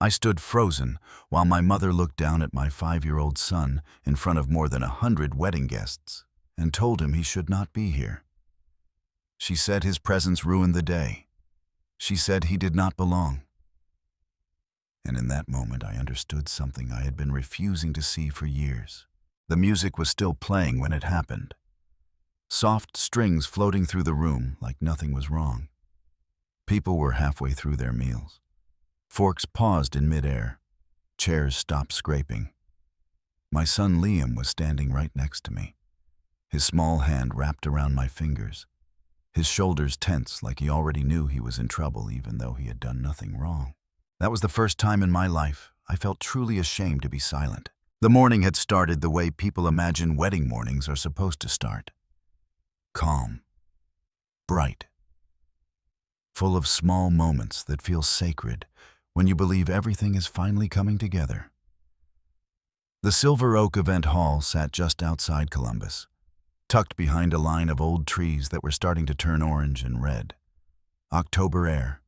I stood frozen while my mother looked down at my 5-year-old son in front of more than 100 wedding guests and told him he should not be here. She said his presence ruined the day. She said he did not belong. And in that moment, I understood something I had been refusing to see for years. The music was still playing when it happened. Soft strings floating through the room like nothing was wrong. People were halfway through their meals. Forks paused in midair. Chairs stopped scraping. My son Liam was standing right next to me, his small hand wrapped around my fingers, his shoulders tense like he already knew he was in trouble even though he had done nothing wrong. That was the first time in my life I felt truly ashamed to be silent. The morning had started the way people imagine wedding mornings are supposed to start. Calm, bright, full of small moments that feel sacred when you believe everything is finally coming together. The Silver Oak Event Hall sat just outside Columbus, tucked behind a line of old trees that were starting to turn orange and red. October air,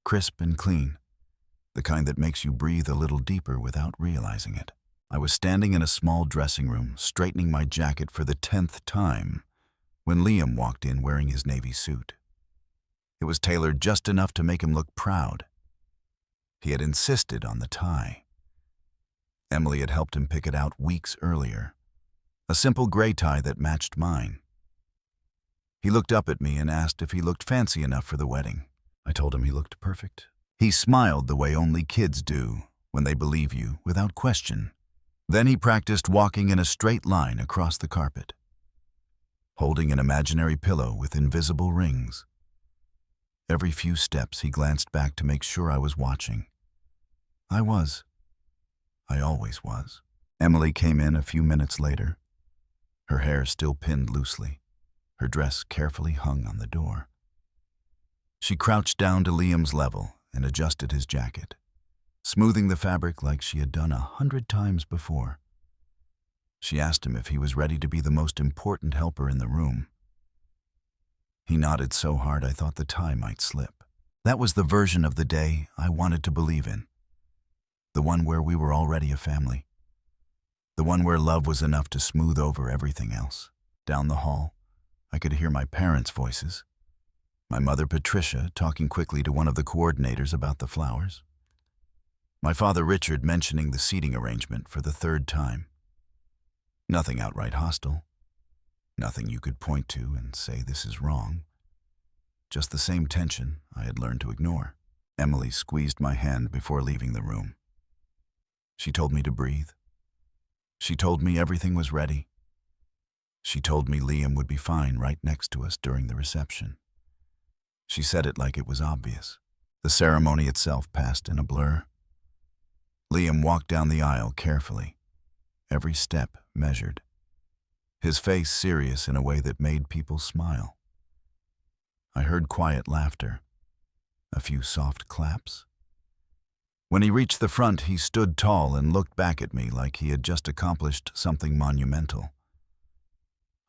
crisp and clean, the kind that makes you breathe a little deeper without realizing it. I was standing in a small dressing room, straightening my jacket for the 10th time, when Liam walked in wearing his navy suit. It was tailored just enough to make him look proud. He had insisted on the tie. Emily had helped him pick it out weeks earlier, a simple gray tie that matched mine. He looked up at me and asked if he looked fancy enough for the wedding. I told him he looked perfect. He smiled the way only kids do when they believe you without question. Then he practiced walking in a straight line across the carpet, holding an imaginary pillow with invisible rings. Every few steps he glanced back to make sure I was watching. I was. I always was. Emily came in a few minutes later, her hair still pinned loosely, her dress carefully hung on the door. She crouched down to Liam's level and adjusted his jacket, smoothing the fabric like she had done 100 times before. She asked him if he was ready to be the most important helper in the room. He nodded so hard I thought the tie might slip. That was the version of the day I wanted to believe in. The one where we were already a family. The one where love was enough to smooth over everything else. Down the hall, I could hear my parents' voices. My mother, Patricia, talking quickly to one of the coordinators about the flowers. My father, Richard, mentioning the seating arrangement for the 3rd time. Nothing outright hostile. Nothing you could point to and say this is wrong. Just the same tension I had learned to ignore. Emily squeezed my hand before leaving the room. She told me to breathe. She told me everything was ready. She told me Liam would be fine right next to us during the reception. She said it like it was obvious. The ceremony itself passed in a blur. Liam walked down the aisle carefully, every step measured, his face serious in a way that made people smile. I heard quiet laughter, a few soft claps. When he reached the front, he stood tall and looked back at me like he had just accomplished something monumental.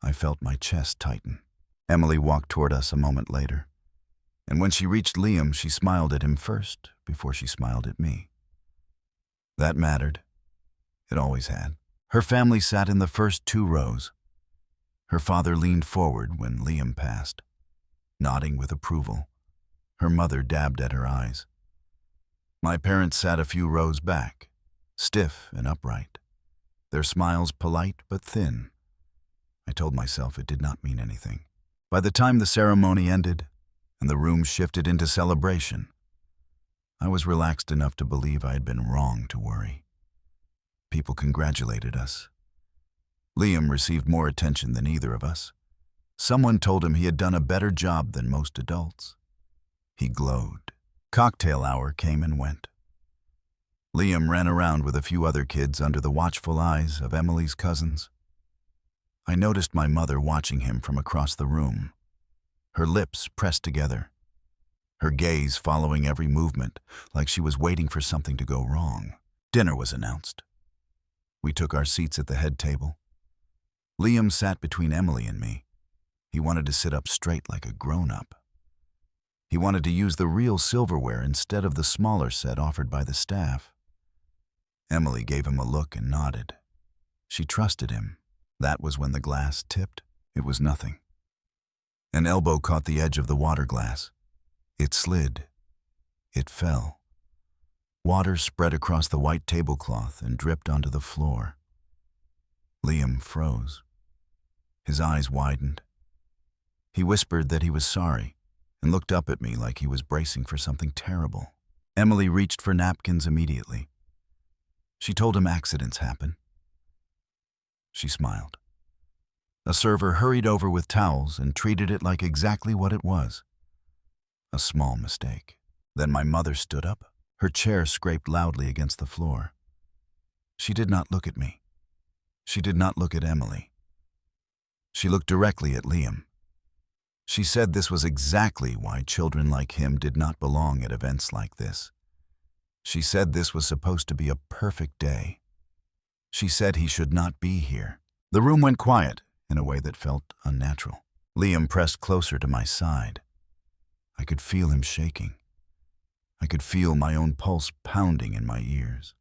I felt my chest tighten. Emily walked toward us a moment later, and when she reached Liam, she smiled at him first before she smiled at me. That mattered. It always had. Her family sat in the first 2 rows. Her father leaned forward when Liam passed, nodding with approval. Her mother dabbed at her eyes. My parents sat a few rows back, stiff and upright, their smiles polite but thin. I told myself it did not mean anything. By the time the ceremony ended and the room shifted into celebration, I was relaxed enough to believe I had been wrong to worry. People congratulated us. Liam received more attention than either of us. Someone told him he had done a better job than most adults. He glowed. Cocktail hour came and went. Liam ran around with a few other kids under the watchful eyes of Emily's cousins. I noticed my mother watching him from across the room, her lips pressed together, her gaze following every movement like she was waiting for something to go wrong. Dinner was announced. We took our seats at the head table. Liam sat between Emily and me. He wanted to sit up straight like a grown-up. He wanted to use the real silverware instead of the smaller set offered by the staff. Emily gave him a look and nodded. She trusted him. That was when the glass tipped. It was nothing. An elbow caught the edge of the water glass. It slid. It fell. Water spread across the white tablecloth and dripped onto the floor. Liam froze. His eyes widened. He whispered that he was sorry and looked up at me like he was bracing for something terrible. Emily reached for napkins immediately. She told him accidents happen. She smiled. A server hurried over with towels and treated it like exactly what it was. A small mistake. Then my mother stood up. Her chair scraped loudly against the floor. She did not look at me. She did not look at Emily. She looked directly at Liam. She said this was exactly why children like him did not belong at events like this. She said this was supposed to be a perfect day. She said he should not be here. The room went quiet in a way that felt unnatural. Liam pressed closer to my side. I could feel him shaking. I could feel my own pulse pounding in my ears.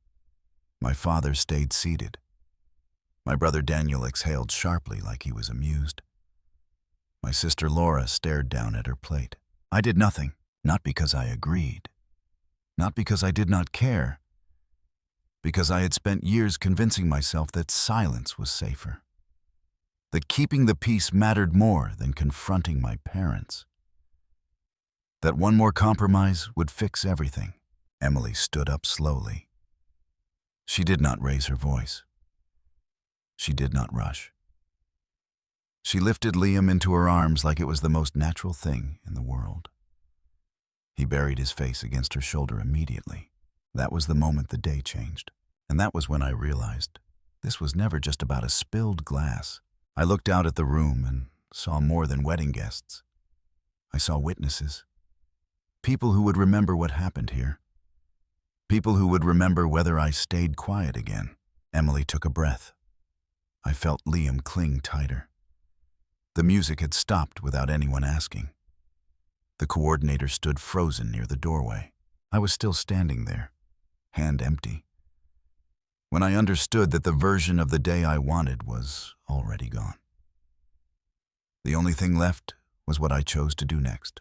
My father stayed seated. My brother Daniel exhaled sharply like he was amused. My sister Laura stared down at her plate. I did nothing, not because I agreed, not because I did not care, because I had spent years convincing myself that silence was safer, that keeping the peace mattered more than confronting my parents, that one more compromise would fix everything. Emily stood up slowly. She did not raise her voice. She did not rush. She lifted Liam into her arms like it was the most natural thing in the world. He buried his face against her shoulder immediately. That was the moment the day changed. And that was when I realized this was never just about a spilled glass. I looked out at the room and saw more than wedding guests. I saw witnesses. People who would remember what happened here. People who would remember whether I stayed quiet again. Emily took a breath. I felt Liam cling tighter. The music had stopped without anyone asking. The coordinator stood frozen near the doorway. I was still standing there, hand empty. When I understood that the version of the day I wanted was already gone. The only thing left was what I chose to do next.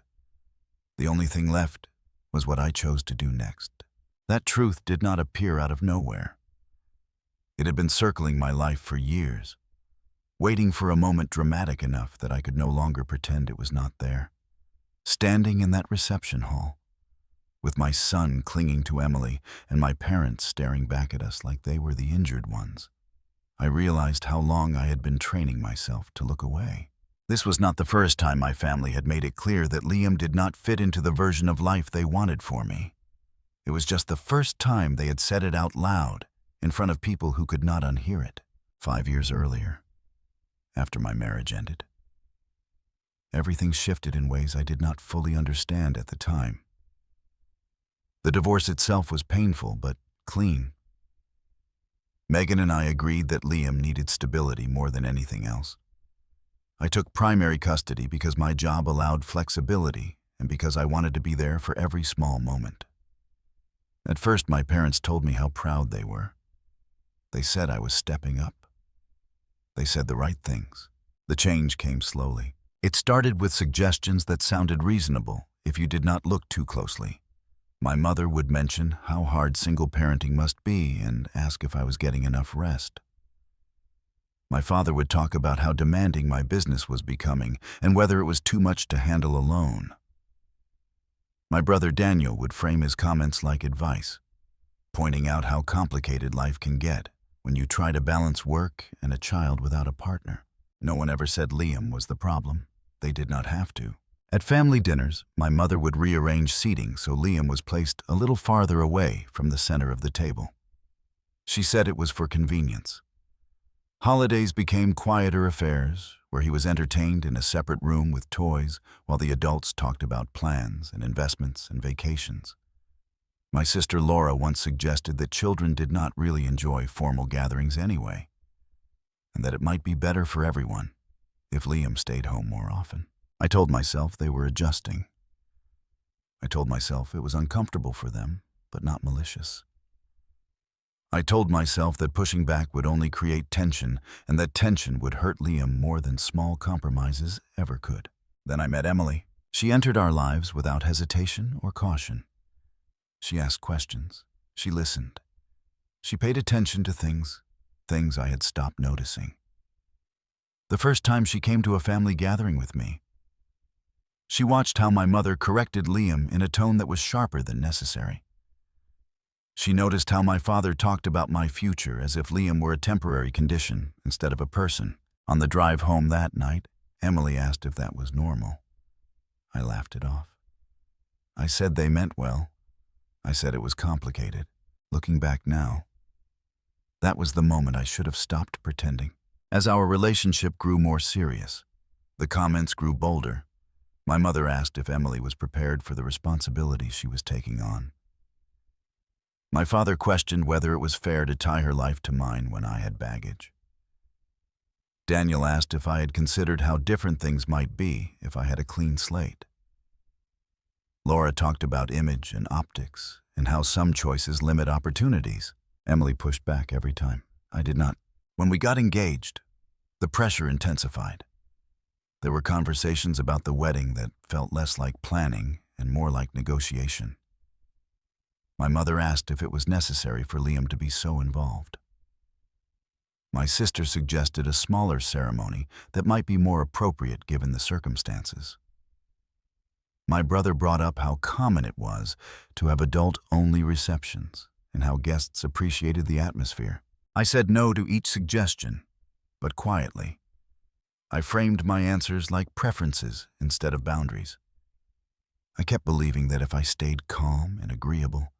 The only thing left was what I chose to do next. That truth did not appear out of nowhere. It had been circling my life for years, waiting for a moment dramatic enough that I could no longer pretend it was not there. Standing in that reception hall, with my son clinging to Emily and my parents staring back at us like they were the injured ones, I realized how long I had been training myself to look away. This was not the first time my family had made it clear that Liam did not fit into the version of life they wanted for me. It was just the first time they had said it out loud, in front of people who could not unhear it. 5 years earlier, after my marriage ended, everything shifted in ways I did not fully understand at the time. The divorce itself was painful, but clean. Megan and I agreed that Liam needed stability more than anything else. I took primary custody because my job allowed flexibility and because I wanted to be there for every small moment. At first, my parents told me how proud they were. They said I was stepping up. They said the right things. The change came slowly. It started with suggestions that sounded reasonable if you did not look too closely. My mother would mention how hard single parenting must be and ask if I was getting enough rest. My father would talk about how demanding my business was becoming and whether it was too much to handle alone. My brother Daniel would frame his comments like advice, pointing out how complicated life can get when you try to balance work and a child without a partner. No one ever said Liam was the problem. They did not have to. At family dinners, my mother would rearrange seating so Liam was placed a little farther away from the center of the table. She said it was for convenience. Holidays became quieter affairs, where he was entertained in a separate room with toys while the adults talked about plans and investments and vacations. My sister Laura once suggested that children did not really enjoy formal gatherings anyway, and that it might be better for everyone if Liam stayed home more often. I told myself they were adjusting. I told myself it was uncomfortable for them, but not malicious. I told myself that pushing back would only create tension, and that tension would hurt Liam more than small compromises ever could. Then I met Emily. She entered our lives without hesitation or caution. She asked questions. She listened. She paid attention to things I had stopped noticing. The first time she came to a family gathering with me, she watched how my mother corrected Liam in a tone that was sharper than necessary. She noticed how my father talked about my future as if Liam were a temporary condition instead of a person. On the drive home that night, Emily asked if that was normal. I laughed it off. I said they meant well. I said it was complicated. Looking back now, that was the moment I should have stopped pretending. As our relationship grew more serious, the comments grew bolder. My mother asked if Emily was prepared for the responsibility she was taking on. My father questioned whether it was fair to tie her life to mine when I had baggage. Daniel asked if I had considered how different things might be if I had a clean slate. Laura talked about image and optics and how some choices limit opportunities. Emily pushed back every time. I did not. When we got engaged, the pressure intensified. There were conversations about the wedding that felt less like planning and more like negotiation. My mother asked if it was necessary for Liam to be so involved. My sister suggested a smaller ceremony that might be more appropriate given the circumstances. My brother brought up how common it was to have adult-only receptions and how guests appreciated the atmosphere. I said no to each suggestion, but quietly. I framed my answers like preferences instead of boundaries. I kept believing that if I stayed calm and agreeable,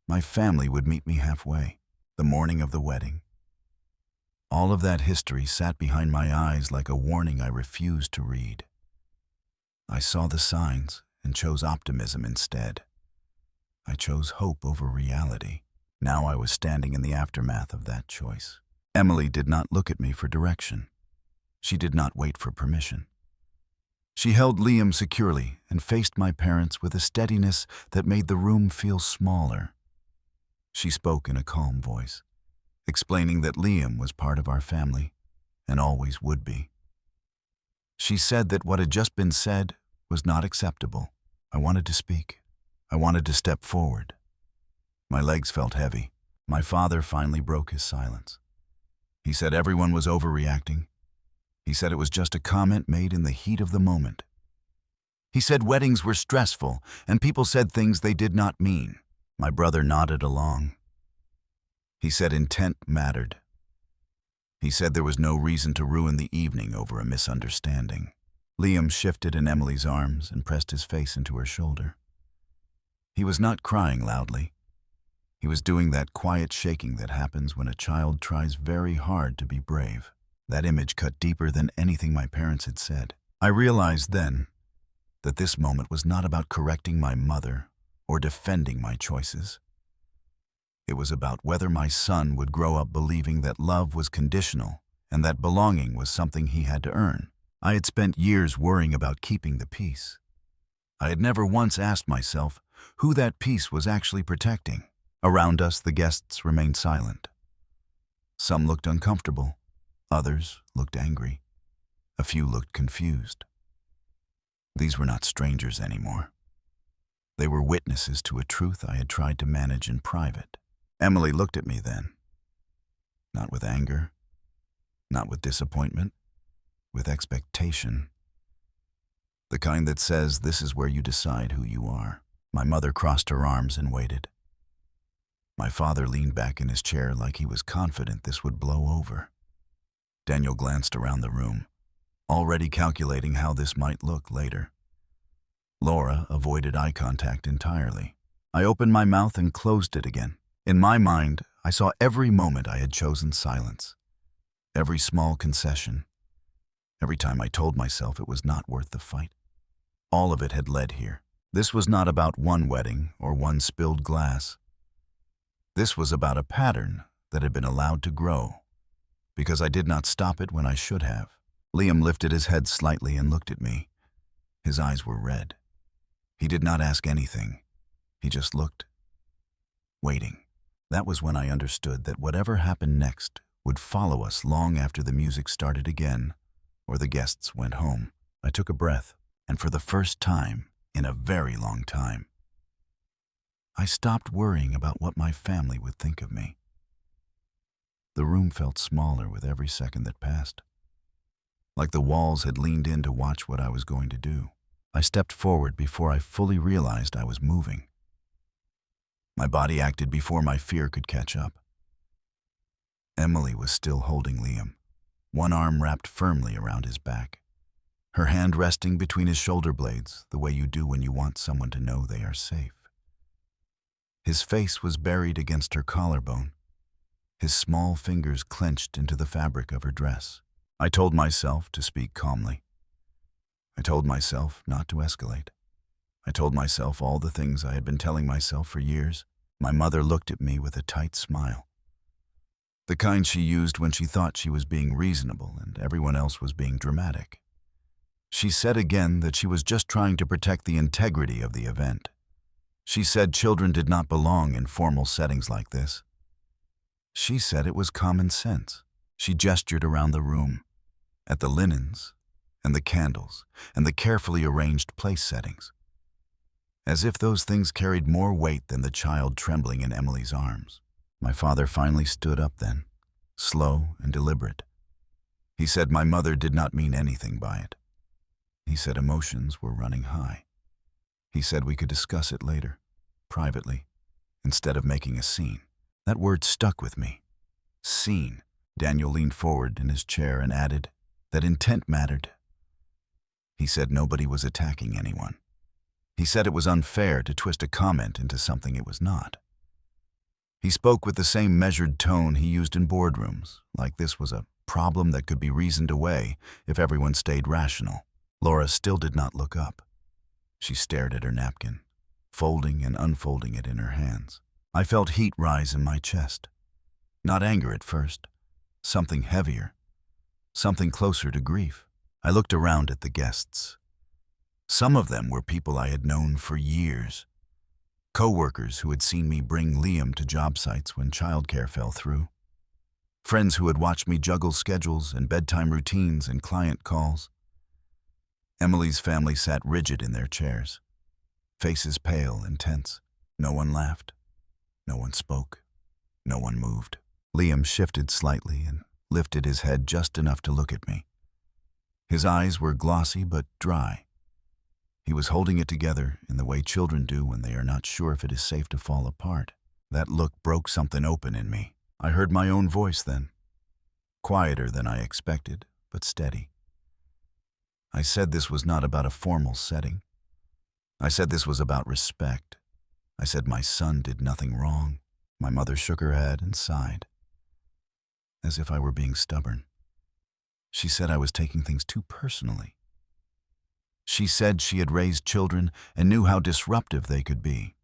my family would meet me halfway. The morning of the wedding, all of that history sat behind my eyes like a warning I refused to read. I saw the signs and chose optimism instead. I chose hope over reality. Now I was standing in the aftermath of that choice. Emily did not look at me for direction. She did not wait for permission. She held Liam securely and faced my parents with a steadiness that made the room feel smaller. She spoke in a calm voice, explaining that Liam was part of our family and always would be. She said that what had just been said was not acceptable. I wanted to speak. I wanted to step forward. My legs felt heavy. My father finally broke his silence. He said everyone was overreacting. He said it was just a comment made in the heat of the moment. He said weddings were stressful and people said things they did not mean. My brother nodded along. He said intent mattered. He said there was no reason to ruin the evening over a misunderstanding. Liam shifted in Emily's arms and pressed his face into her shoulder. He was not crying loudly. He was doing that quiet shaking that happens when a child tries very hard to be brave. That image cut deeper than anything my parents had said. I realized then that this moment was not about correcting my mother or defending my choices. It was about whether my son would grow up believing that love was conditional and that belonging was something he had to earn. I had spent years worrying about keeping the peace. I had never once asked myself who that peace was actually protecting. Around us, the guests remained silent. Some looked uncomfortable. Others looked angry. A few looked confused. These were not strangers anymore. They were witnesses to a truth I had tried to manage in private. Emily looked at me then. Not with anger, not with disappointment, with expectation. The kind that says this is where you decide who you are. My mother crossed her arms and waited. My father leaned back in his chair like he was confident this would blow over. Daniel glanced around the room, already calculating how this might look later. Laura avoided eye contact entirely. I opened my mouth and closed it again. In my mind, I saw every moment I had chosen silence, every small concession, every time I told myself it was not worth the fight. All of it had led here. This was not about one wedding or one spilled glass. This was about a pattern that had been allowed to grow, because I did not stop it when I should have. Liam lifted his head slightly and looked at me. His eyes were red. He did not ask anything. He just looked, waiting. That was when I understood that whatever happened next would follow us long after the music started again or the guests went home. I took a breath, and for the first time in a very long time, I stopped worrying about what my family would think of me. The room felt smaller with every second that passed, like the walls had leaned in to watch what I was going to do. I stepped forward before I fully realized I was moving. My body acted before my fear could catch up. Emily was still holding Liam, one arm wrapped firmly around his back, her hand resting between his shoulder blades the way you do when you want someone to know they are safe. His face was buried against her collarbone, his small fingers clenched into the fabric of her dress. I told myself to speak calmly. I told myself not to escalate. I told myself all the things I had been telling myself for years. My mother looked at me with a tight smile, the kind she used when she thought she was being reasonable and everyone else was being dramatic. She said again that she was just trying to protect the integrity of the event. She said children did not belong in formal settings like this. She said it was common sense. She gestured around the room, at the linens, and the candles, and the carefully arranged place settings, as if those things carried more weight than the child trembling in Emily's arms. My father finally stood up then, slow and deliberate. He said my mother did not mean anything by it. He said emotions were running high. He said we could discuss it later, privately, instead of making a scene. That word stuck with me. Scene. Daniel leaned forward in his chair and added that intent mattered. He said nobody was attacking anyone. He said it was unfair to twist a comment into something it was not. He spoke with the same measured tone he used in boardrooms, like this was a problem that could be reasoned away if everyone stayed rational. Laura still did not look up. She stared at her napkin, folding and unfolding it in her hands. I felt heat rise in my chest. Not anger at first, something heavier, something closer to grief. I looked around at the guests. Some of them were people I had known for years. Co-workers who had seen me bring Liam to job sites when childcare fell through. Friends who had watched me juggle schedules and bedtime routines and client calls. Emily's family sat rigid in their chairs, faces pale and tense. No one laughed. No one spoke. No one moved. Liam shifted slightly and lifted his head just enough to look at me. His eyes were glossy but dry. He was holding it together in the way children do when they are not sure if it is safe to fall apart. That look broke something open in me. I heard my own voice then, quieter than I expected, but steady. I said this was not about a formal setting. I said this was about respect. I said my son did nothing wrong. My mother shook her head and sighed, as if I were being stubborn. She said I was taking things too personally. She said she had raised children and knew how disruptive they could be.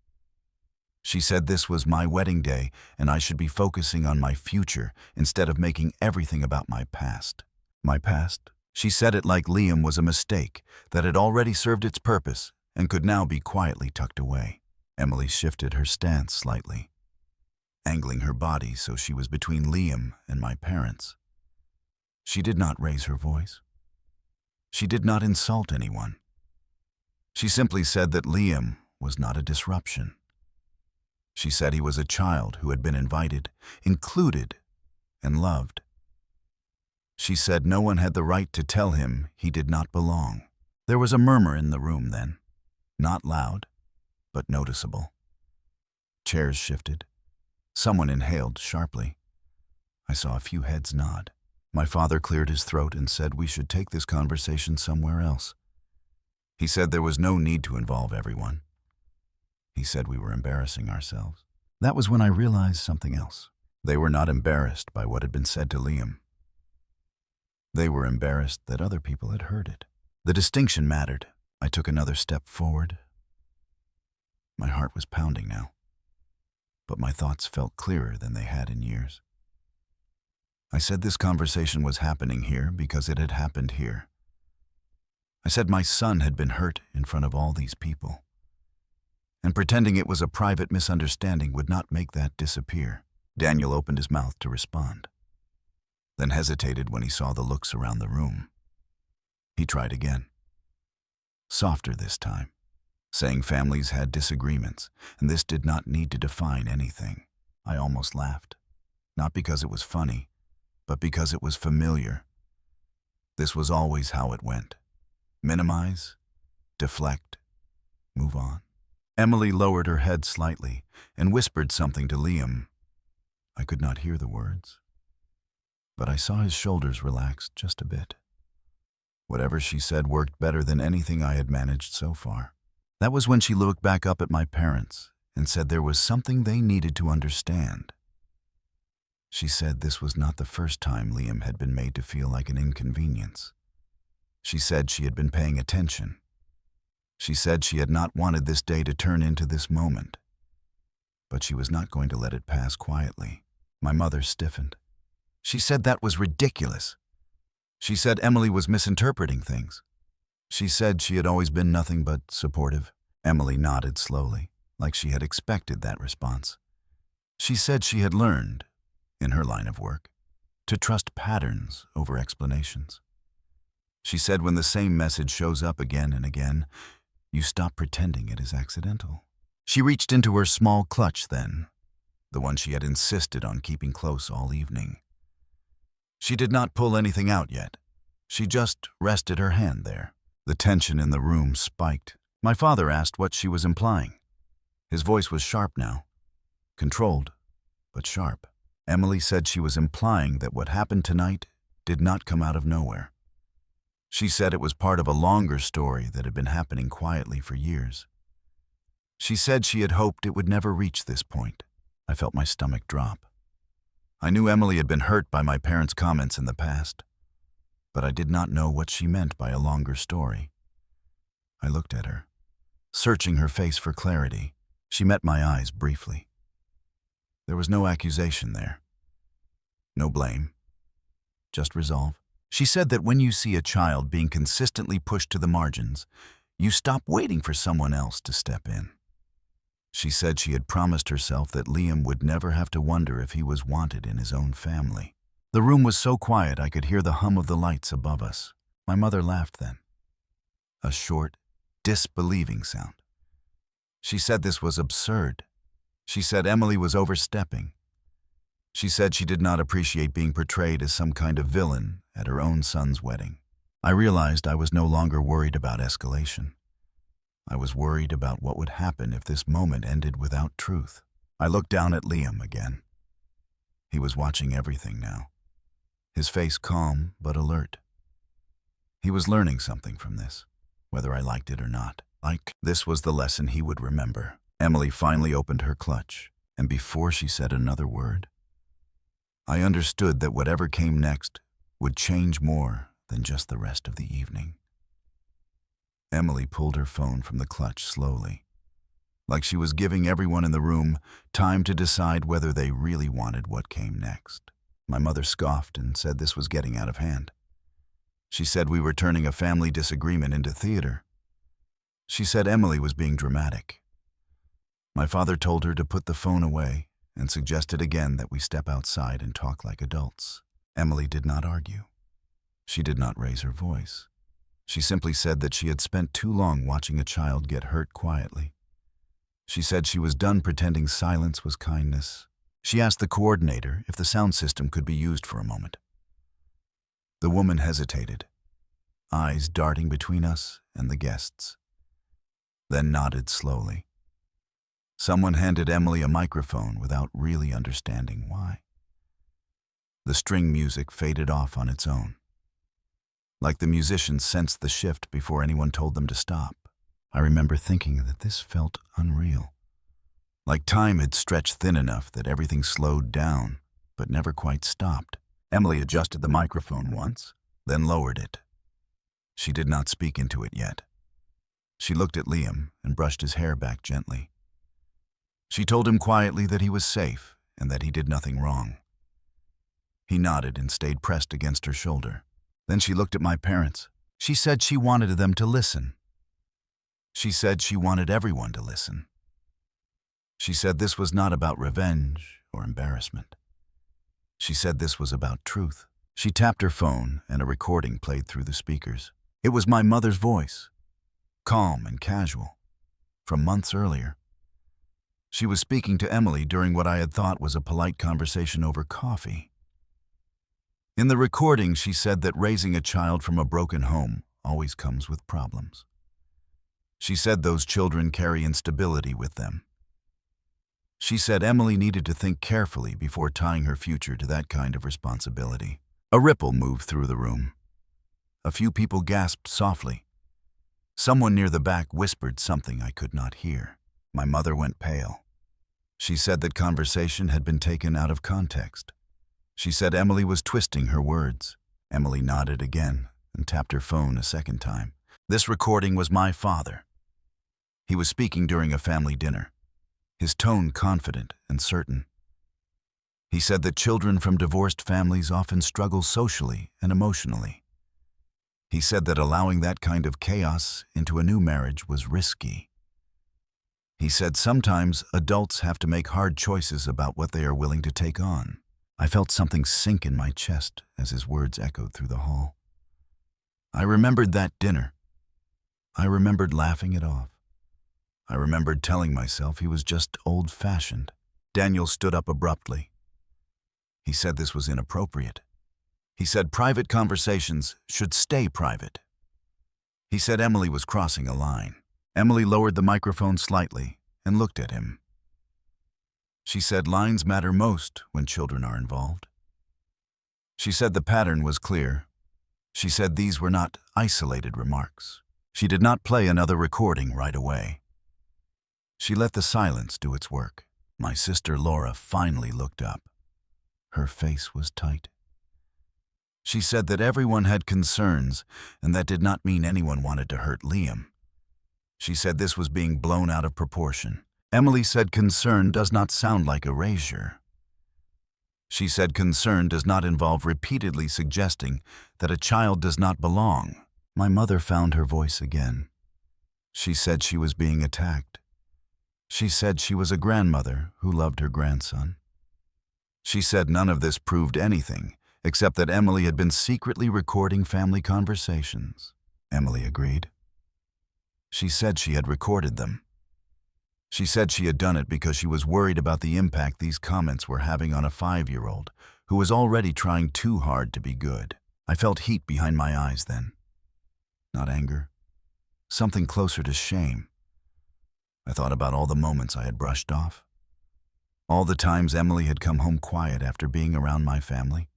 She said this was my wedding day and I should be focusing on my future instead of making everything about my past. My past? She said it like Liam was a mistake that had already served its purpose and could now be quietly tucked away. Emily shifted her stance slightly, angling her body so she was between Liam and my parents. She did not raise her voice. She did not insult anyone. She simply said that Liam was not a disruption. She said he was a child who had been invited, included, and loved. She said no one had the right to tell him he did not belong. There was a murmur in the room then, not loud, but noticeable. Chairs shifted. Someone inhaled sharply. I saw a few heads nod. My father cleared his throat and said we should take this conversation somewhere else. He said there was no need to involve everyone. He said we were embarrassing ourselves. That was when I realized something else. They were not embarrassed by what had been said to Liam. They were embarrassed that other people had heard it. The distinction mattered. I took another step forward. My heart was pounding now, but my thoughts felt clearer than they had in years. I said this conversation was happening here because it had happened here. I said my son had been hurt in front of all these people. and pretending it was a private misunderstanding would not make that disappear. Daniel opened his mouth to respond, then hesitated when he saw the looks around the room. He tried again, softer this time, saying families had disagreements, and this did not need to define anything. I almost laughed, not because it was funny, but because it was familiar. This was always how it went. Minimize, deflect, move on. Emily lowered her head slightly and whispered something to Liam. I could not hear the words, but I saw his shoulders relax just a bit. Whatever she said worked better than anything I had managed so far. That was when she looked back up at my parents and said there was something they needed to understand. She said this was not the first time Liam had been made to feel like an inconvenience. She said she had been paying attention. She said she had not wanted this day to turn into this moment, but she was not going to let it pass quietly. My mother stiffened. She said that was ridiculous. She said Emily was misinterpreting things. She said she had always been nothing but supportive. Emily nodded slowly, like she had expected that response. She said she had learned, in her line of work, to trust patterns over explanations. She said when the same message shows up again and again, you stop pretending it is accidental. She reached into her small clutch then, the one she had insisted on keeping close all evening. She did not pull anything out yet. She just rested her hand there. The tension in the room spiked. My father asked what she was implying. His voice was sharp now, controlled, but sharp. Emily said she was implying that what happened tonight did not come out of nowhere. She said it was part of a longer story that had been happening quietly for years. She said she had hoped it would never reach this point. I felt my stomach drop. I knew Emily had been hurt by my parents' comments in the past, but I did not know what she meant by a longer story. I looked at her, searching her face for clarity. She met my eyes briefly. There was no accusation there, no blame, just resolve. She said that when you see a child being consistently pushed to the margins, you stop waiting for someone else to step in. She said she had promised herself that Liam would never have to wonder if he was wanted in his own family. The room was so quiet I could hear the hum of the lights above us. My mother laughed then, a short, disbelieving sound. She said this was absurd. She said Emily was overstepping. She said she did not appreciate being portrayed as some kind of villain at her own son's wedding. I realized I was no longer worried about escalation. I was worried about what would happen if this moment ended without truth. I looked down at Liam again. He was watching everything now, his face calm but alert. He was learning something from this, whether I liked it or not. This was the lesson he would remember. Emily finally opened her clutch, and before she said another word, I understood that whatever came next would change more than just the rest of the evening. Emily pulled her phone from the clutch slowly, like she was giving everyone in the room time to decide whether they really wanted what came next. My mother scoffed and said this was getting out of hand. She said we were turning a family disagreement into theater. She said Emily was being dramatic. My father told her to put the phone away and suggested again that we step outside and talk like adults. Emily did not argue. She did not raise her voice. She simply said that she had spent too long watching a child get hurt quietly. She said she was done pretending silence was kindness. She asked the coordinator if the sound system could be used for a moment. The woman hesitated, eyes darting between us and the guests, then nodded slowly. Someone handed Emily a microphone without really understanding why. The string music faded off on its own, like the musicians sensed the shift before anyone told them to stop. I remember thinking that this felt unreal, like time had stretched thin enough that everything slowed down, but never quite stopped. Emily adjusted the microphone once, then lowered it. She did not speak into it yet. She looked at Liam and brushed his hair back gently. She told him quietly that he was safe and that he did nothing wrong. He nodded and stayed pressed against her shoulder. Then she looked at my parents. She said she wanted them to listen. She said she wanted everyone to listen. She said this was not about revenge or embarrassment. She said this was about truth. She tapped her phone and a recording played through the speakers. It was my mother's voice, calm and casual, from months earlier. She was speaking to Emily during what I had thought was a polite conversation over coffee. In the recording, she said that raising a child from a broken home always comes with problems. She said those children carry instability with them. She said Emily needed to think carefully before tying her future to that kind of responsibility. A ripple moved through the room. A few people gasped softly. Someone near the back whispered something I could not hear. My mother went pale. She said that conversation had been taken out of context. She said Emily was twisting her words. Emily nodded again and tapped her phone a second time. This recording was my father. He was speaking during a family dinner, his tone confident and certain. He said that children from divorced families often struggle socially and emotionally. He said that allowing that kind of chaos into a new marriage was risky. He said sometimes adults have to make hard choices about what they are willing to take on. I felt something sink in my chest as his words echoed through the hall. I remembered that dinner. I remembered laughing it off. I remembered telling myself he was just old-fashioned. Daniel stood up abruptly. He said this was inappropriate. He said private conversations should stay private. He said Emily was crossing a line. Emily lowered the microphone slightly and looked at him. She said lines matter most when children are involved. She said the pattern was clear. She said these were not isolated remarks. She did not play another recording right away. She let the silence do its work. My sister Laura finally looked up. Her face was tight. She said that everyone had concerns, and that did not mean anyone wanted to hurt Liam. She said this was being blown out of proportion. Emily said concern does not sound like erasure. She said concern does not involve repeatedly suggesting that a child does not belong. My mother found her voice again. She said she was being attacked. She said she was a grandmother who loved her grandson. She said none of this proved anything, except that Emily had been secretly recording family conversations. Emily agreed. She said she had recorded them. She said she had done it because she was worried about the impact these comments were having on a 5-year-old who was already trying too hard to be good. I felt heat behind my eyes then. Not anger. Something closer to shame. I thought about all the moments I had brushed off. All the times Emily had come home quiet after being around my family.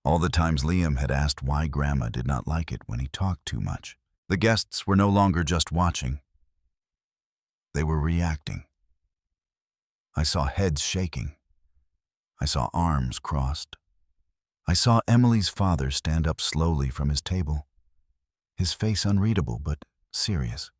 All the times Liam had asked why Grandma did not like it when he talked too much. The guests were no longer just watching. They were reacting. I saw heads shaking. I saw arms crossed. I saw Emily's father stand up slowly from his table, his face unreadable but serious.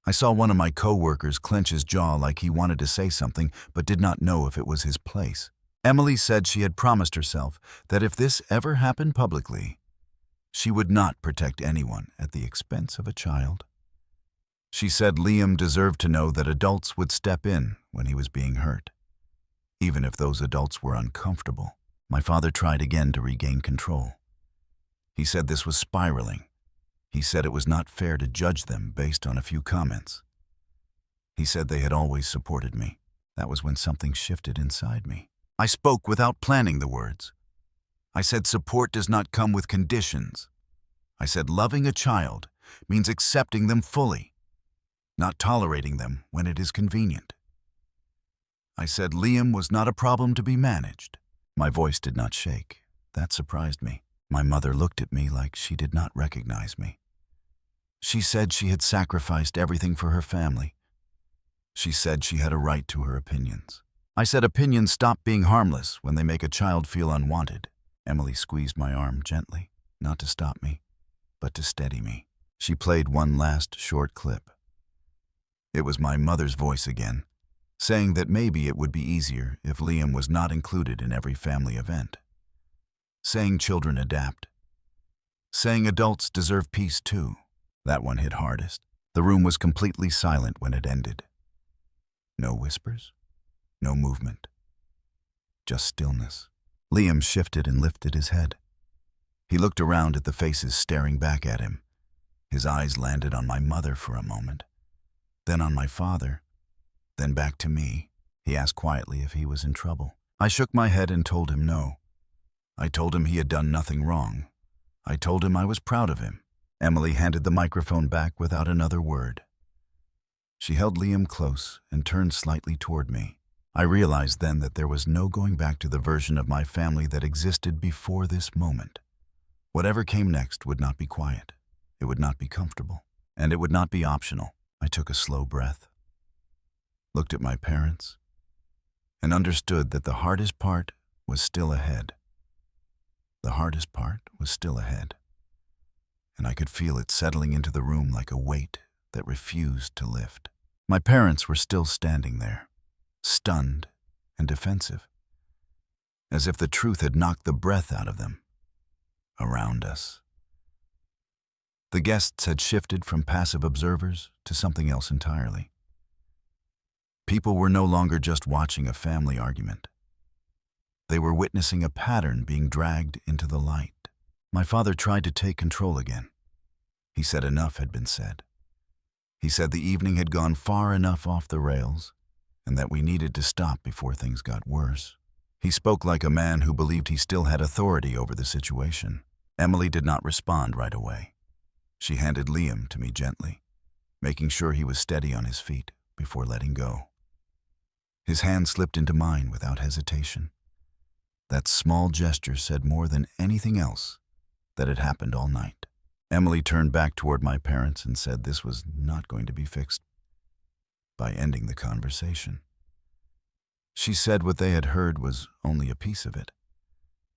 I saw one of my co-workers clench his jaw like he wanted to say something but did not know if it was his place. Emily said she had promised herself that if this ever happened publicly, she would not protect anyone at the expense of a child. She said Liam deserved to know that adults would step in when he was being hurt, even if those adults were uncomfortable. My father tried again to regain control. He said this was spiraling. He said it was not fair to judge them based on a few comments. He said they had always supported me. That was when something shifted inside me. I spoke without planning the words. I said support does not come with conditions. I said loving a child means accepting them fully, not tolerating them when it is convenient. I said Liam was not a problem to be managed. My voice did not shake. That surprised me. My mother looked at me like she did not recognize me. She said she had sacrificed everything for her family. She said she had a right to her opinions. I said opinions stop being harmless when they make a child feel unwanted. Emily squeezed my arm gently, not to stop me, but to steady me. She played one last short clip. It was my mother's voice again, saying that maybe it would be easier if Liam was not included in every family event. Saying children adapt. Saying adults deserve peace too. That one hit hardest. The room was completely silent when it ended. No whispers, no movement, just stillness. Liam shifted and lifted his head. He looked around at the faces staring back at him. His eyes landed on my mother for a moment, then on my father, then back to me. He asked quietly if he was in trouble. I shook my head and told him no. I told him he had done nothing wrong. I told him I was proud of him. Emily handed the microphone back without another word. She held Liam close and turned slightly toward me. I realized then that there was no going back to the version of my family that existed before this moment. Whatever came next would not be quiet. It would not be comfortable. And it would not be optional. I took a slow breath, looked at my parents, and understood that the hardest part was still ahead. The hardest part was still ahead. And I could feel it settling into the room like a weight that refused to lift. My parents were still standing there, stunned and defensive, as if the truth had knocked the breath out of them. Around us, the guests had shifted from passive observers to something else entirely. People were no longer just watching a family argument. They were witnessing a pattern being dragged into the light. My father tried to take control again. He said enough had been said. He said the evening had gone far enough off the rails and that we needed to stop before things got worse. He spoke like a man who believed he still had authority over the situation. Emily did not respond right away. She handed Liam to me gently, making sure he was steady on his feet before letting go. His hand slipped into mine without hesitation. That small gesture said more than anything else that had happened all night. Emily turned back toward my parents and said this was not going to be fixed by ending the conversation. She said what they had heard was only a piece of it.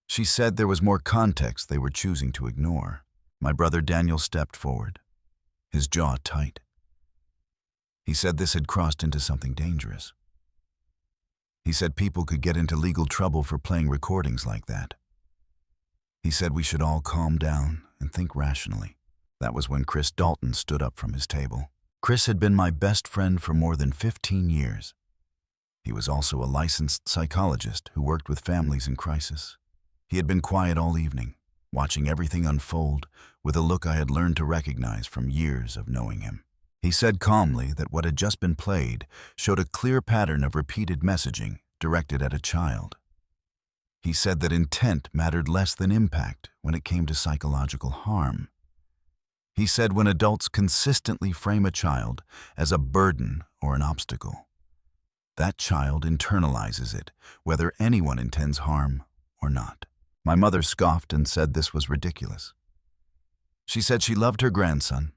She said there was more context they were choosing to ignore. My brother Daniel stepped forward, his jaw tight. He said this had crossed into something dangerous. He said people could get into legal trouble for playing recordings like that. He said we should all calm down and think rationally. That was when Chris Dalton stood up from his table. Chris had been my best friend for more than 15 years. He was also a licensed psychologist who worked with families in crisis. He had been quiet all evening, watching everything unfold with a look I had learned to recognize from years of knowing him. He said calmly that what had just been played showed a clear pattern of repeated messaging directed at a child. He said that intent mattered less than impact when it came to psychological harm. He said when adults consistently frame a child as a burden or an obstacle, that child internalizes it, whether anyone intends harm or not. My mother scoffed and said this was ridiculous. She said she loved her grandson.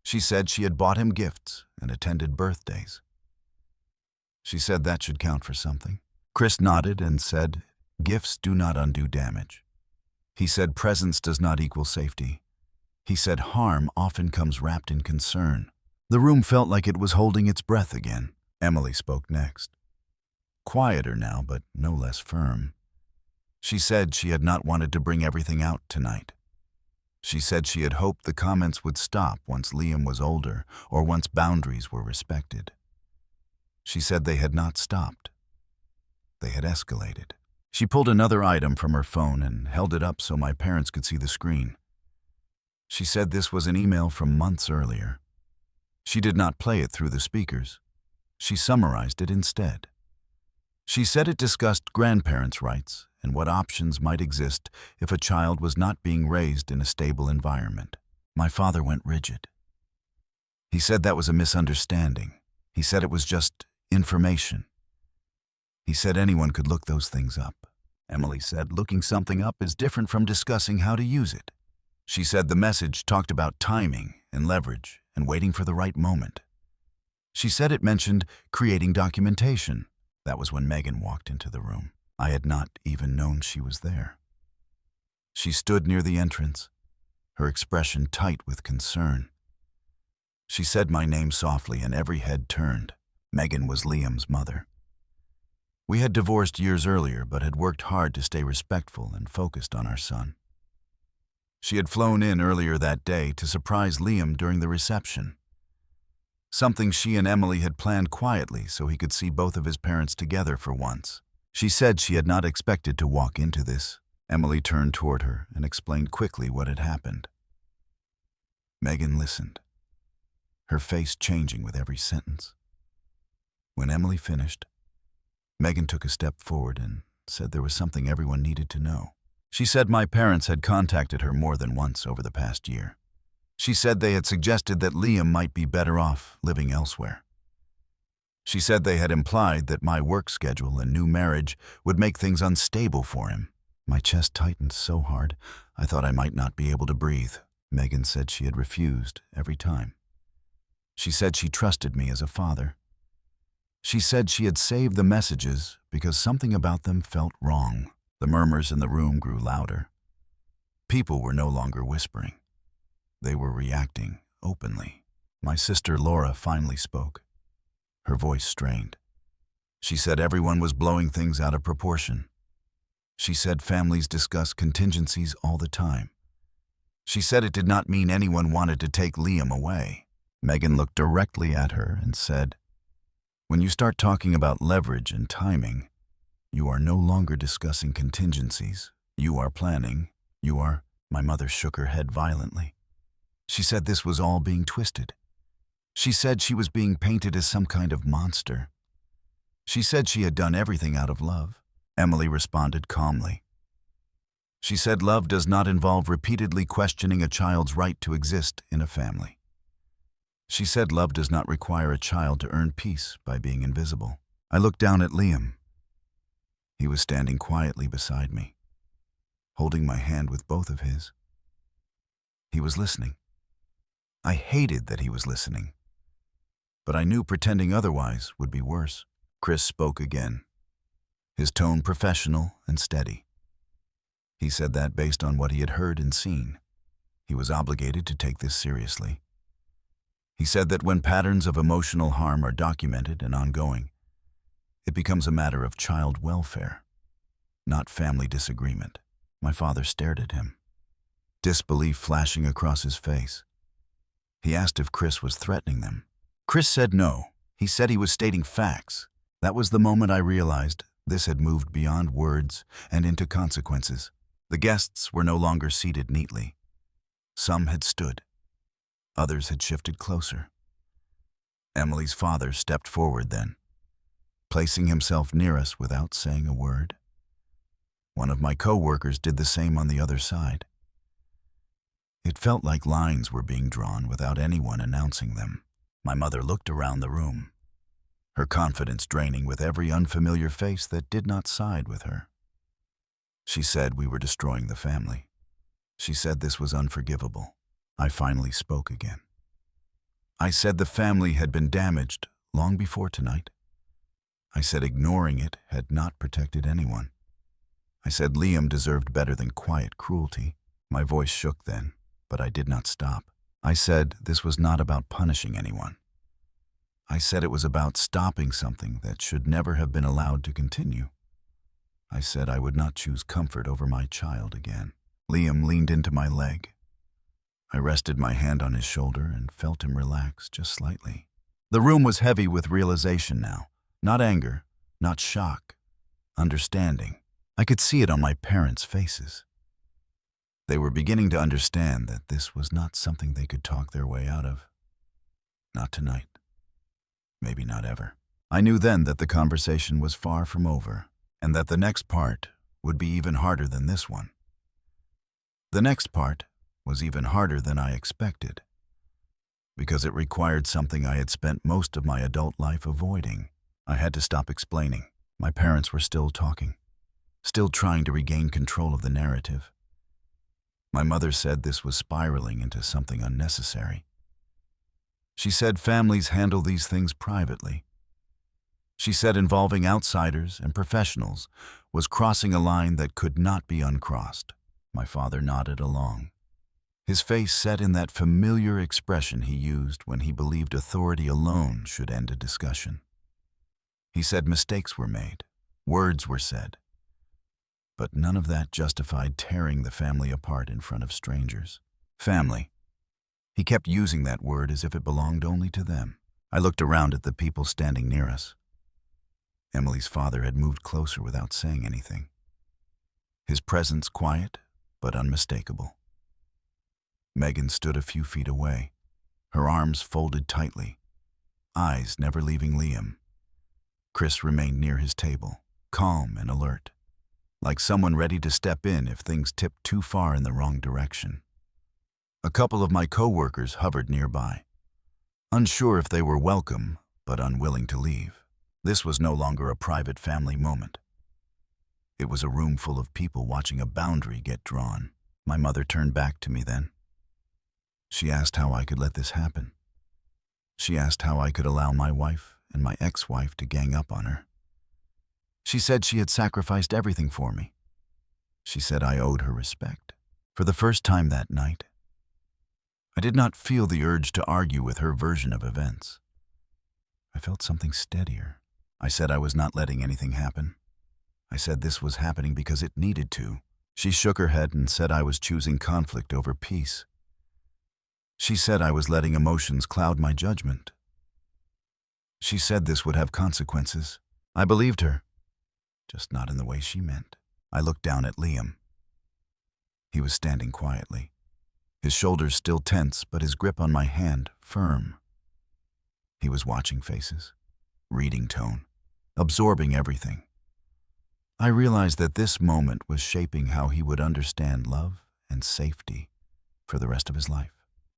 She said she had bought him gifts and attended birthdays. She said that should count for something. Chris nodded and said, "Gifts do not undo damage." He said presence does not equal safety. He said harm often comes wrapped in concern. The room felt like it was holding its breath again. Emily spoke next. Quieter now, but no less firm. She said she had not wanted to bring everything out tonight. She said she had hoped the comments would stop once Liam was older or once boundaries were respected. She said they had not stopped. They had escalated. She pulled another item from her phone and held it up so my parents could see the screen. She said this was an email from months earlier. She did not play it through the speakers. She summarized it instead. She said it discussed grandparents' rights and what options might exist if a child was not being raised in a stable environment. My father went rigid. He said that was a misunderstanding. He said it was just information. He said anyone could look those things up. Emily said looking something up is different from discussing how to use it. She said the message talked about timing and leverage and waiting for the right moment. She said it mentioned creating documentation. That was when Megan walked into the room. I had not even known she was there. She stood near the entrance, her expression tight with concern. She said my name softly and every head turned. Megan was Liam's mother. We had divorced years earlier but had worked hard to stay respectful and focused on our son. She had flown in earlier that day to surprise Liam during the reception. something she and Emily had planned quietly so he could see both of his parents together for once. She said she had not expected to walk into this. Emily turned toward her and explained quickly what had happened. Megan listened, her face changing with every sentence. When Emily finished, Megan took a step forward and said there was something everyone needed to know. She said my parents had contacted her more than once over the past year. She said they had suggested that Liam might be better off living elsewhere. She said they had implied that my work schedule and new marriage would make things unstable for him. My chest tightened so hard, I thought I might not be able to breathe. Megan said she had refused every time. She said she trusted me as a father. She said she had saved the messages because something about them felt wrong. The murmurs in the room grew louder. People were no longer whispering. They were reacting openly. My sister Laura finally spoke. Her voice strained. She said everyone was blowing things out of proportion. She said families discuss contingencies all the time. She said it did not mean anyone wanted to take Liam away. Megan looked directly at her and said, "When you start talking about leverage and timing, you are no longer discussing contingencies. You are planning. You are..." My mother shook her head violently. She said this was all being twisted. She said she was being painted as some kind of monster. She said she had done everything out of love. Emily responded calmly. She said love does not involve repeatedly questioning a child's right to exist in a family. She said love does not require a child to earn peace by being invisible. I looked down at Liam. He was standing quietly beside me, holding my hand with both of his. He was listening. I hated that he was listening, but I knew pretending otherwise would be worse. Chris spoke again, his tone professional and steady. He said that based on what he had heard and seen, he was obligated to take this seriously. He said that when patterns of emotional harm are documented and ongoing, it becomes a matter of child welfare, not family disagreement. My father stared at him, disbelief flashing across his face. He asked if Chris was threatening them. Chris said no. He said he was stating facts. That was the moment I realized this had moved beyond words and into consequences. The guests were no longer seated neatly. Some had stood. Others had shifted closer. Emily's father stepped forward then, placing himself near us without saying a word. One of my co-workers did the same on the other side. It felt like lines were being drawn without anyone announcing them. My mother looked around the room, her confidence draining with every unfamiliar face that did not side with her. She said we were destroying the family. She said this was unforgivable. I finally spoke again. I said the family had been damaged long before tonight. I said ignoring it had not protected anyone. I said Liam deserved better than quiet cruelty. My voice shook then, but I did not stop. I said this was not about punishing anyone. I said it was about stopping something that should never have been allowed to continue. I said I would not choose comfort over my child again. Liam leaned into my leg. I rested my hand on his shoulder and felt him relax just slightly. The room was heavy with realization now. Not anger, not shock, understanding. I could see it on my parents' faces. They were beginning to understand that this was not something they could talk their way out of. Not tonight. Maybe not ever. I knew then that the conversation was far from over, and that the next part would be even harder than this one. The next part was even harder than I expected, because it required something I had spent most of my adult life avoiding. I had to stop explaining. My parents were still talking, still trying to regain control of the narrative. My mother said this was spiraling into something unnecessary. She said families handle these things privately. She said involving outsiders and professionals was crossing a line that could not be uncrossed. My father nodded along. His face set in that familiar expression he used when he believed authority alone should end a discussion. He said mistakes were made, words were said, but none of that justified tearing the family apart in front of strangers. Family. He kept using that word as if it belonged only to them. I looked around at the people standing near us. Emily's father had moved closer without saying anything. His presence quiet but unmistakable. Megan stood a few feet away, her arms folded tightly, eyes never leaving Liam. Chris remained near his table, calm and alert, like someone ready to step in if things tipped too far in the wrong direction. A couple of my co-workers hovered nearby, unsure if they were welcome but unwilling to leave. This was no longer a private family moment. It was a room full of people watching a boundary get drawn. My mother turned back to me then. She asked how I could let this happen. She asked how I could allow my wife and my ex-wife to gang up on her. She said she had sacrificed everything for me. She said I owed her respect. For the first time that night, I did not feel the urge to argue with her version of events. I felt something steadier. I said I was not letting anything happen. I said this was happening because it needed to. She shook her head and said I was choosing conflict over peace. She said I was letting emotions cloud my judgment. She said this would have consequences. I believed her, just not in the way she meant. I looked down at Liam. He was standing quietly, his shoulders still tense, but his grip on my hand firm. He was watching faces, reading tone, absorbing everything. I realized that this moment was shaping how he would understand love and safety for the rest of his life.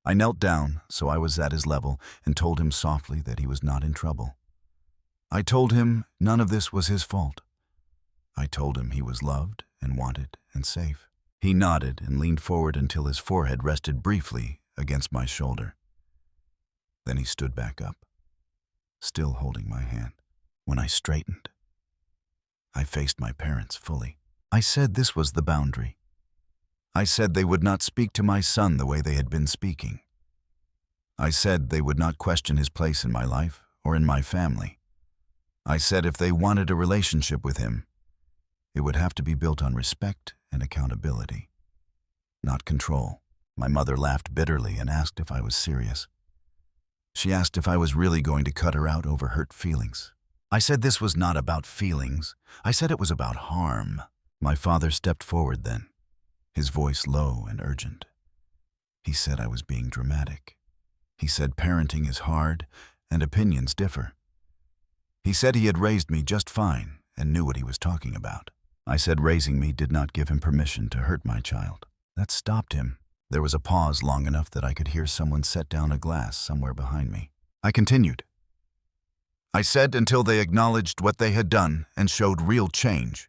I knelt down, so I was at his level, and told him softly that he was not in trouble. I told him none of this was his fault. I told him he was loved and wanted and safe. He nodded and leaned forward until his forehead rested briefly against my shoulder. Then he stood back up, still holding my hand. When I straightened, I faced my parents fully. I said this was the boundary. I said they would not speak to my son the way they had been speaking. I said they would not question his place in my life or in my family. I said if they wanted a relationship with him, it would have to be built on respect and accountability, not control. My mother laughed bitterly and asked if I was serious. She asked if I was really going to cut her out over hurt feelings. I said this was not about feelings. I said it was about harm. My father stepped forward then, his voice low and urgent. He said I was being dramatic. He said parenting is hard and opinions differ. He said he had raised me just fine and knew what he was talking about. I said raising me did not give him permission to hurt my child. That stopped him. There was a pause long enough that I could hear someone set down a glass somewhere behind me. I continued. I said until they acknowledged what they had done and showed real change,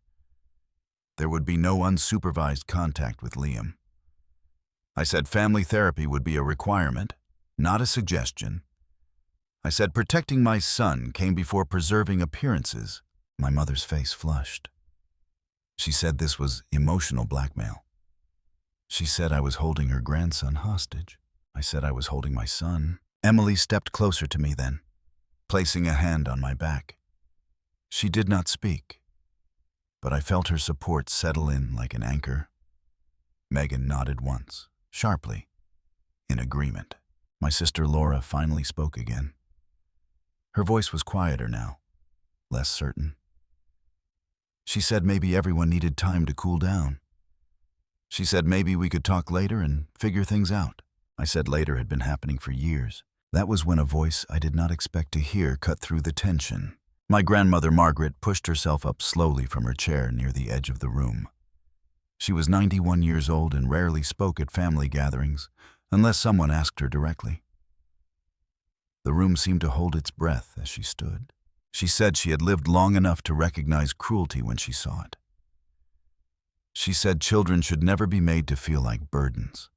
there would be no unsupervised contact with Liam. I said family therapy would be a requirement, not a suggestion. I said protecting my son came before preserving appearances. My mother's face flushed. She said this was emotional blackmail. She said I was holding her grandson hostage. I said I was holding my son. Emily stepped closer to me then, placing a hand on my back. She did not speak, but I felt her support settle in like an anchor. Megan nodded once, sharply, in agreement. My sister Laura finally spoke again. Her voice was quieter now, less certain. She said maybe everyone needed time to cool down. She said maybe we could talk later and figure things out. I said later had been happening for years. That was when a voice I did not expect to hear cut through the tension. My grandmother Margaret pushed herself up slowly from her chair near the edge of the room. She was 91 years old and rarely spoke at family gatherings, unless someone asked her directly. The room seemed to hold its breath as she stood. She said she had lived long enough to recognize cruelty when she saw it. She said children should never be made to feel like burdens.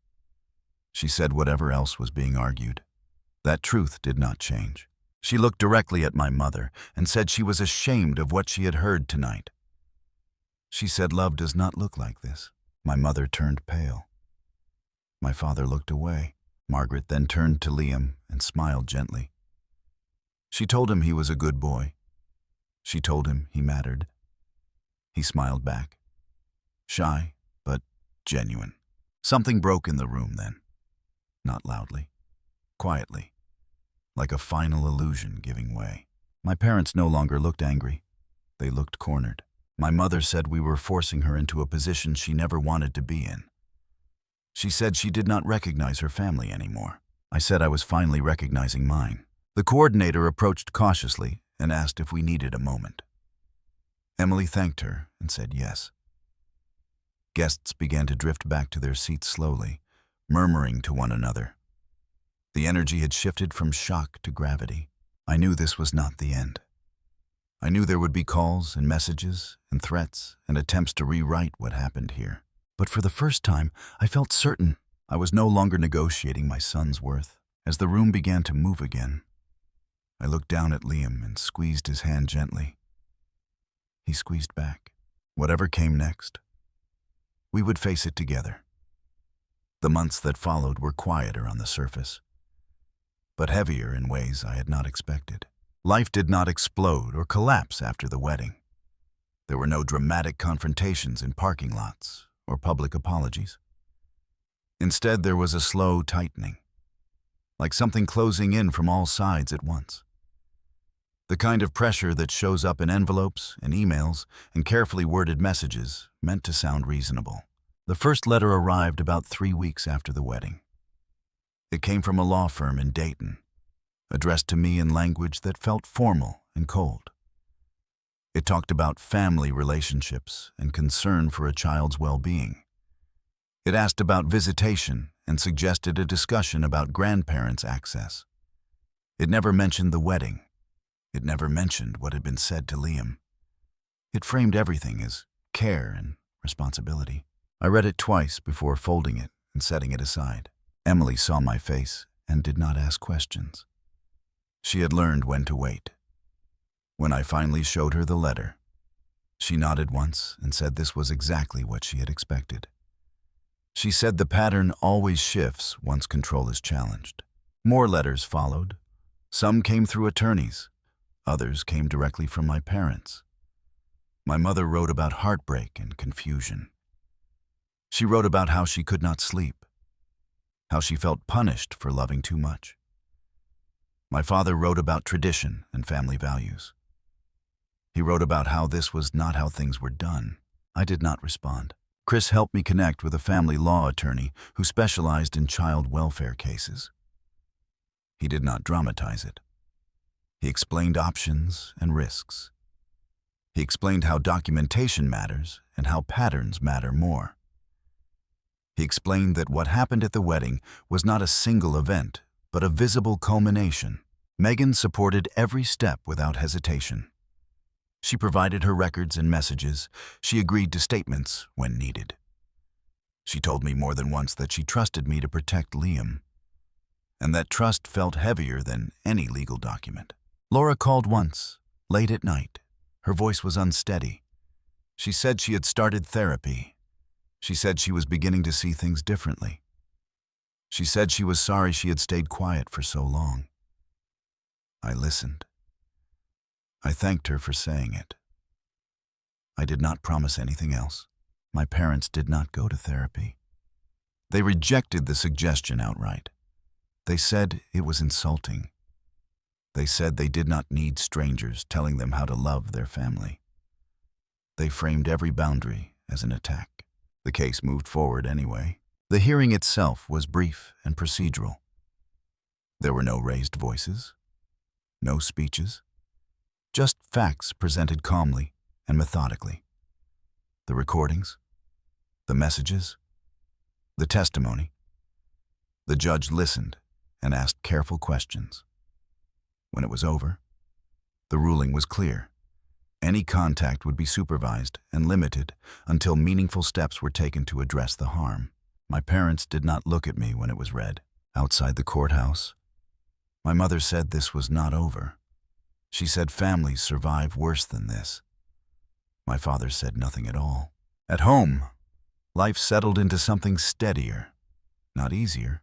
She said whatever else was being argued, that truth did not change. She looked directly at my mother and said she was ashamed of what she had heard tonight. She said love does not look like this. My mother turned pale. My father looked away. Margaret then turned to Liam and smiled gently. She told him he was a good boy. She told him he mattered. He smiled back, shy but genuine. Something broke in the room then, not loudly, quietly. like a final illusion giving way. My parents no longer looked angry. They looked cornered. My mother said we were forcing her into a position she never wanted to be in. She said she did not recognize her family anymore. I said I was finally recognizing mine. The coordinator approached cautiously and asked if we needed a moment. Emily thanked her and said yes. Guests began to drift back to their seats slowly, murmuring to one another. The energy had shifted from shock to gravity. I knew this was not the end. I knew there would be calls and messages and threats and attempts to rewrite what happened here. But for the first time, I felt certain I was no longer negotiating my son's worth. As the room began to move again, I looked down at Liam and squeezed his hand gently. He squeezed back. Whatever came next, we would face it together. The months that followed were quieter on the surface, but heavier in ways I had not expected. Life did not explode or collapse after the wedding. There were no dramatic confrontations in parking lots or public apologies. Instead, there was a slow tightening, like something closing in from all sides at once. The kind of pressure that shows up in envelopes and emails and carefully worded messages meant to sound reasonable. The first letter arrived about 3 weeks after the wedding. It came from a law firm in Dayton, addressed to me in language that felt formal and cold. It talked about family relationships and concern for a child's well-being. It asked about visitation and suggested a discussion about grandparents' access. It never mentioned the wedding. It never mentioned what had been said to Liam. It framed everything as care and responsibility. I read it twice before folding it and setting it aside. Emily saw my face and did not ask questions. She had learned when to wait. When I finally showed her the letter, she nodded once and said this was exactly what she had expected. She said the pattern always shifts once control is challenged. More letters followed. Some came through attorneys. Others came directly from my parents. My mother wrote about heartbreak and confusion. She wrote about how she could not sleep, how she felt punished for loving too much. My father wrote about tradition and family values. He wrote about how this was not how things were done. I did not respond. Chris helped me connect with a family law attorney who specialized in child welfare cases. He did not dramatize it. He explained options and risks. He explained how documentation matters and how patterns matter more. He explained that what happened at the wedding was not a single event, but a visible culmination. Megan supported every step without hesitation. She provided her records and messages. She agreed to statements when needed. She told me more than once that she trusted me to protect Liam, and that trust felt heavier than any legal document. Laura called once, late at night. Her voice was unsteady. She said she had started therapy. She said she was beginning to see things differently. She said she was sorry she had stayed quiet for so long. I listened. I thanked her for saying it. I did not promise anything else. My parents did not go to therapy. They rejected the suggestion outright. They said it was insulting. They said they did not need strangers telling them how to love their family. They framed every boundary as an attack. The case moved forward anyway. The hearing itself was brief and procedural. There were no raised voices, no speeches, just facts presented calmly and methodically. The recordings, the messages, the testimony. The judge listened and asked careful questions. When it was over, the ruling was clear. Any contact would be supervised and limited until meaningful steps were taken to address the harm. My parents did not look at me when it was read. Outside the courthouse, my mother said this was not over. She said families survive worse than this. My father said nothing at all. At home, life settled into something steadier, not easier,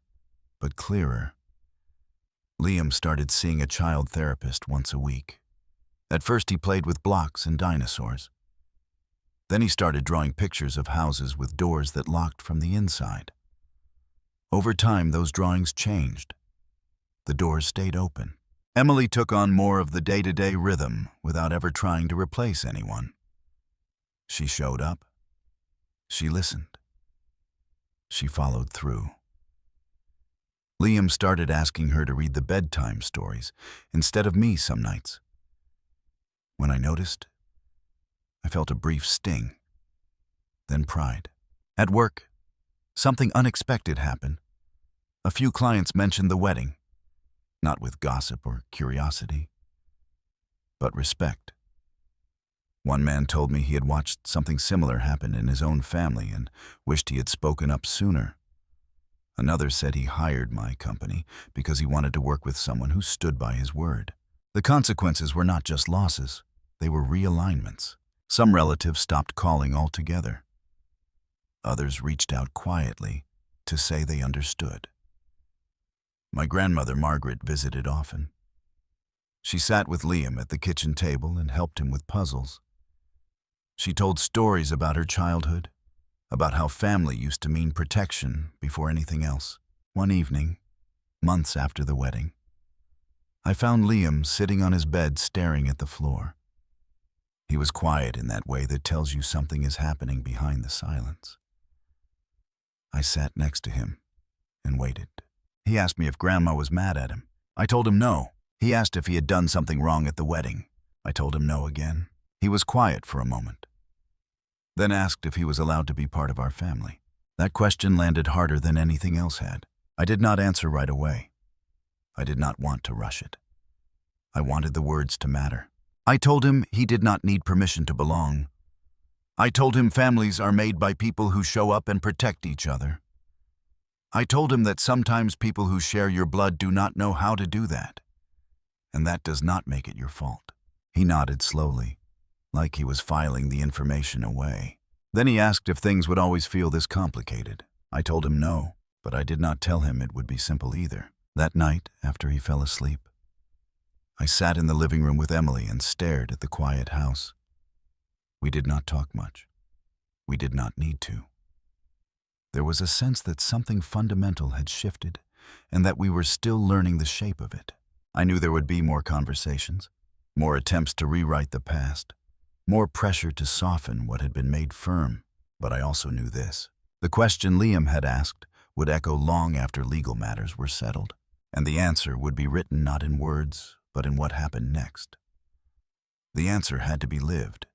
but clearer. Liam started seeing a child therapist once a week. At first he played with blocks and dinosaurs. Then he started drawing pictures of houses with doors that locked from the inside. Over time, those drawings changed. The doors stayed open. Emily took on more of the day-to-day rhythm without ever trying to replace anyone. She showed up. She listened. She followed through. Liam started asking her to read the bedtime stories instead of me some nights. When I noticed, I felt a brief sting, then pride. At work, something unexpected happened. A few clients mentioned the wedding, not with gossip or curiosity, but respect. One man told me he had watched something similar happen in his own family and wished he had spoken up sooner. Another said he hired my company because he wanted to work with someone who stood by his word. The consequences were not just losses, they were realignments. Some relatives stopped calling altogether. Others reached out quietly to say they understood. My grandmother Margaret visited often. She sat with Liam at the kitchen table and helped him with puzzles. She told stories about her childhood, about how family used to mean protection before anything else. One evening, months after the wedding, I found Liam sitting on his bed staring at the floor. He was quiet in that way that tells you something is happening behind the silence. I sat next to him and waited. He asked me if Grandma was mad at him. I told him no. He asked if he had done something wrong at the wedding. I told him no again. He was quiet for a moment, then asked if he was allowed to be part of our family. That question landed harder than anything else had. I did not answer right away. I did not want to rush it. I wanted the words to matter. I told him he did not need permission to belong. I told him families are made by people who show up and protect each other. I told him that sometimes people who share your blood do not know how to do that, and that does not make it your fault. He nodded slowly, like he was filing the information away. Then he asked if things would always feel this complicated. I told him no, but I did not tell him it would be simple either. That night, after he fell asleep, I sat in the living room with Emily and stared at the quiet house. We did not talk much. We did not need to. There was a sense that something fundamental had shifted and that we were still learning the shape of it. I knew there would be more conversations, more attempts to rewrite the past, more pressure to soften what had been made firm. But I also knew this. The question Liam had asked would echo long after legal matters were settled, and the answer would be written not in words, but in what happened next. The answer had to be lived,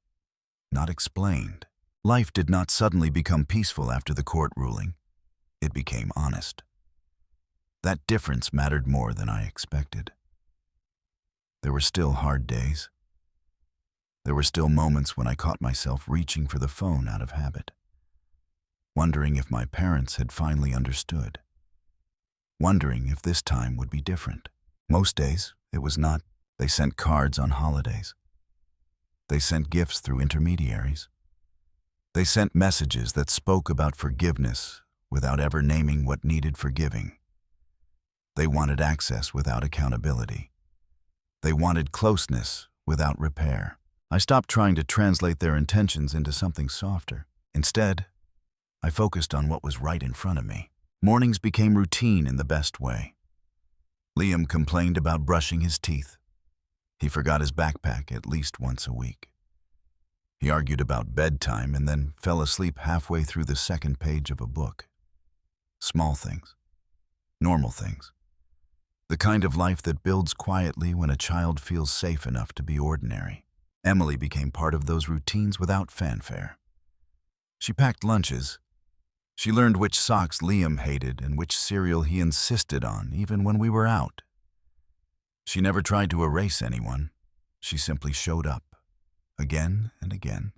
not explained. Life did not suddenly become peaceful after the court ruling. It became honest. That difference mattered more than I expected. There were still hard days. There were still moments when I caught myself reaching for the phone out of habit, wondering if my parents had finally understood, wondering if this time would be different. Most days, it was not. They sent cards on holidays. They sent gifts through intermediaries. They sent messages that spoke about forgiveness without ever naming what needed forgiving. They wanted access without accountability. They wanted closeness without repair. I stopped trying to translate their intentions into something softer. Instead, I focused on what was right in front of me. Mornings became routine in the best way. Liam complained about brushing his teeth. He forgot his backpack at least once a week. He argued about bedtime and then fell asleep halfway through the second page of a book. Small things. Normal things. The kind of life that builds quietly when a child feels safe enough to be ordinary. Emily became part of those routines without fanfare. She packed lunches. She learned which socks Liam hated and which cereal he insisted on, even when we were out. She never tried to erase anyone. She simply showed up, again and again,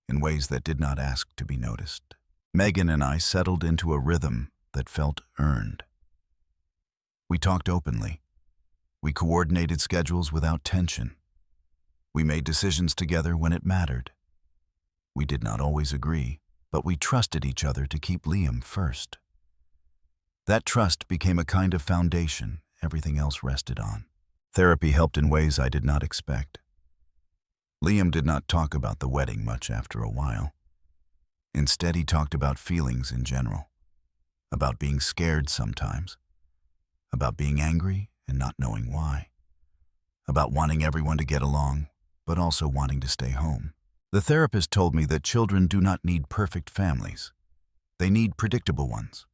in ways that did not ask to be noticed. Megan and I settled into a rhythm that felt earned. We talked openly. We coordinated schedules without tension. We made decisions together when it mattered. We did not always agree, but we trusted each other to keep Liam first. That trust became a kind of foundation everything else rested on. Therapy helped in ways I did not expect. Liam did not talk about the wedding much after a while. Instead, he talked about feelings in general, about being scared sometimes, about being angry and not knowing why, about wanting everyone to get along, but also wanting to stay home. The therapist told me that children do not need perfect families. They need predictable ones.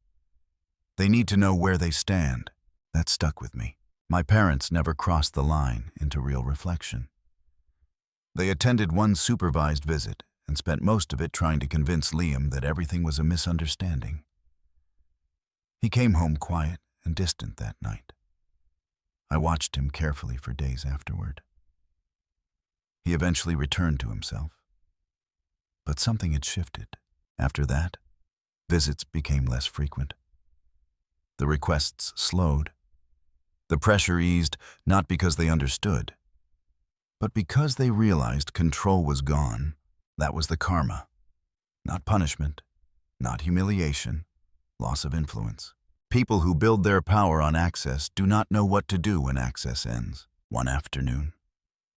They need to know where they stand. That stuck with me. My parents never crossed the line into real reflection. They attended one supervised visit and spent most of it trying to convince Liam that everything was a misunderstanding. He came home quiet and distant that night. I watched him carefully for days afterward. He eventually returned to himself. But something had shifted. After that, visits became less frequent. The requests slowed. The pressure eased, not because they understood, but because they realized control was gone. That was the karma. Not punishment, not humiliation, loss of influence. People who build their power on access do not know what to do when access ends. One afternoon,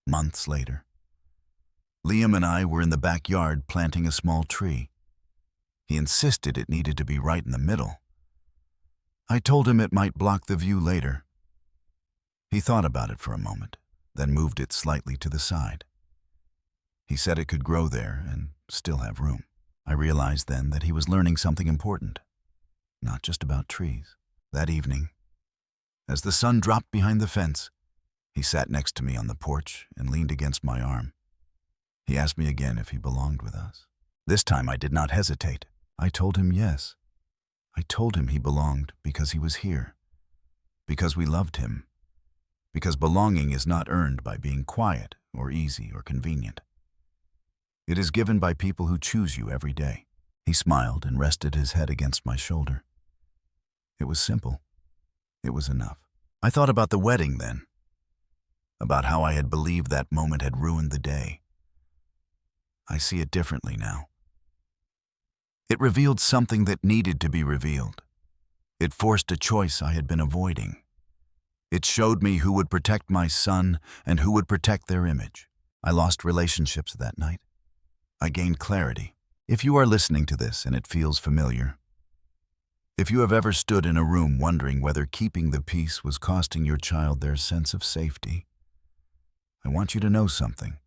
months later, Liam and I were in the backyard planting a small tree. He insisted it needed to be right in the middle. I told him it might block the view later. He thought about it for a moment, then moved it slightly to the side. He said it could grow there and still have room. I realized then that he was learning something important, not just about trees. That evening, as the sun dropped behind the fence, he sat next to me on the porch and leaned against my arm. He asked me again if he belonged with us. This time I did not hesitate. I told him yes. I told him he belonged because he was here, because we loved him, because belonging is not earned by being quiet or easy or convenient. It is given by people who choose you every day. He smiled and rested his head against my shoulder. It was simple. It was enough. I thought about the wedding then, about how I had believed that moment had ruined the day. I see it differently now. It revealed something that needed to be revealed. It forced a choice I had been avoiding. It showed me who would protect my son and who would protect their image. I lost relationships that night. I gained clarity. If you are listening to this and it feels familiar, if you have ever stood in a room wondering whether keeping the peace was costing your child their sense of safety, I want you to know something.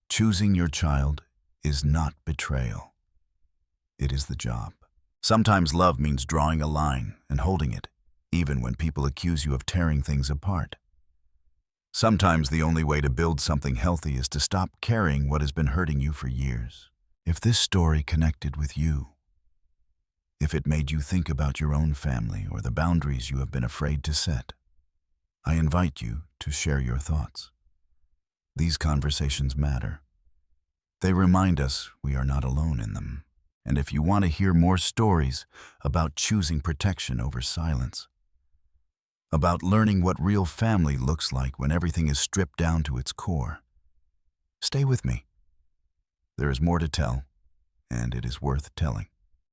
Choosing your child is not betrayal. It is the job. Sometimes love means drawing a line and holding it, even when people accuse you of tearing things apart. Sometimes the only way to build something healthy is to stop carrying what has been hurting you for years. If this story connected with you, if it made you think about your own family or the boundaries you have been afraid to set, I invite you to share your thoughts. These conversations matter. They remind us we are not alone in them. And if you want to hear more stories about choosing protection over silence, about learning what real family looks like when everything is stripped down to its core, stay with me. There is more to tell, and it is worth telling.